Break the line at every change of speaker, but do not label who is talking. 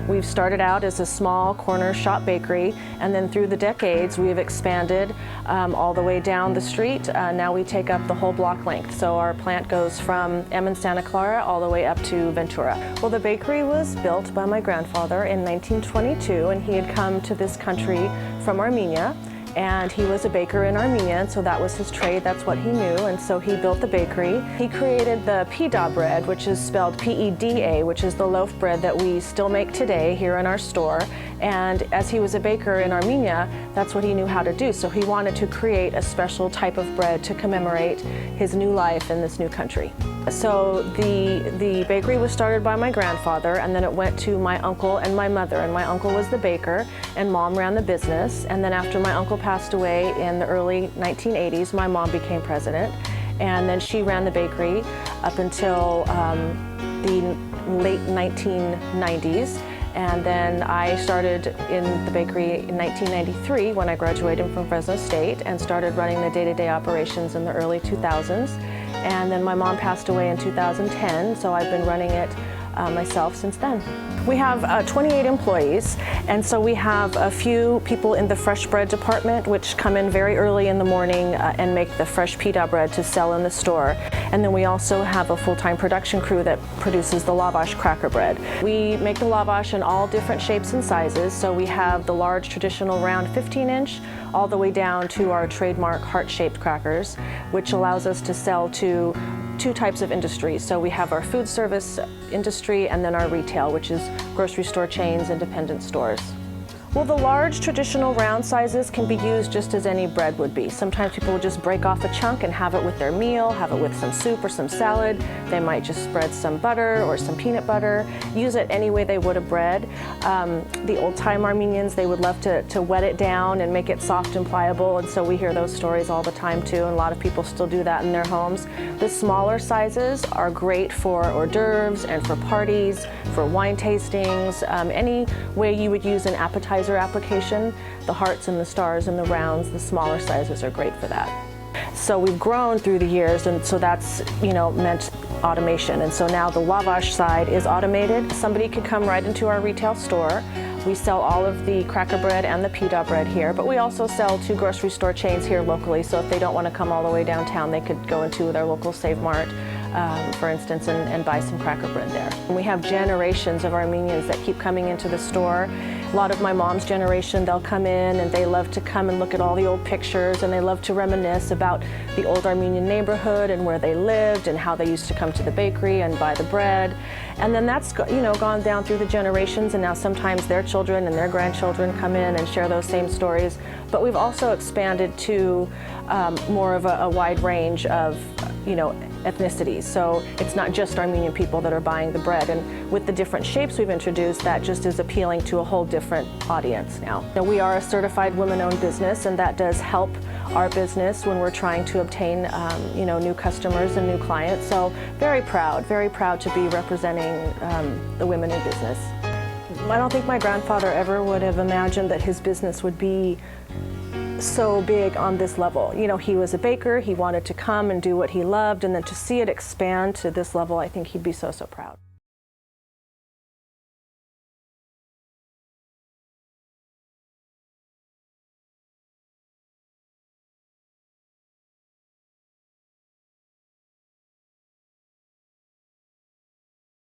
We've started out as a small corner shop bakery, and then through the decades we've expanded all the way down the street. Now we take up the whole block length, so our plant goes from Santa Clara all the way up to Ventura. Well, the bakery was built by my grandfather in 1922, and he had come to this country from Armenia. And he was a baker in Armenia, and so that was his trade, that's what he knew, and so he built the bakery. He created the pita bread, which is spelled P-E-D-A, which is the loaf bread that we still make today here in our store. And as he was a baker in Armenia, that's what he knew how to do, so he wanted to create a special type of bread to commemorate his new life in this new country. So the bakery was started by my grandfather, and then it went to my uncle and my mother, and my uncle was the baker and Mom ran the business. And then after my uncle passed away in the early 1980s, my mom became president, and then she ran the bakery up until the late 1990s. And then I started in the bakery in 1993 when I graduated from Fresno State and started running the day-to-day operations in the early 2000s. And then my mom passed away in 2010, so I've been running it myself since then. We have 28 employees, and so we have a few people in the fresh bread department which come in very early in the morning and make the fresh pita bread to sell in the store. And then we also have a full-time production crew that produces the Lahvosh cracker bread. We make the Lahvosh in all different shapes and sizes, so we have the large traditional round 15-inch all the way down to our trademark heart-shaped crackers, which allows us to sell to two types of industries. So we have our food service industry and then our retail, which is grocery store chains, independent stores. Well, the large traditional round sizes can be used just as any bread would be. Sometimes people will just break off a chunk and have it with their meal, have it with some soup or some salad. They might just spread some butter or some peanut butter, use it any way they would a bread. The old-time Armenians, they would love to wet it down and make it soft and pliable, and so we hear those stories all the time too, and a lot of people still do that in their homes. The smaller sizes are great for hors d'oeuvres and for parties, for wine tastings, any way you would use an appetizer application. The hearts and the stars and the rounds, the smaller sizes are great for that. So we've grown through the years, and so that's, meant automation. And so now the Lahvosh side is automated. Somebody could come right into our retail store. We sell all of the cracker bread and the pita bread here, but we also sell to grocery store chains here locally. So if they don't want to come all the way downtown, they could go into their local Save Mart, for instance, and buy some cracker bread there. And we have generations of Armenians that keep coming into the store. A lot of my mom's generation, they'll come in and they love to come and look at all the old pictures, and they love to reminisce about the old Armenian neighborhood and where they lived and how they used to come to the bakery and buy the bread. And then that's gone down through the generations, and now sometimes their children and their grandchildren come in and share those same stories. But we've also expanded to more of a wide range of ethnicities. So it's not just Armenian people that are buying the bread, and with the different shapes we've introduced, that just is appealing to a whole different audience now. We are a certified women-owned business, and that does help our business when we're trying to obtain new customers and new clients. So very proud to be representing the women in business. I don't think my grandfather ever would have imagined that his business would be so big on this level. He was a baker, he wanted to come and do what he loved, and then to see it expand to this level, I think he'd be so proud.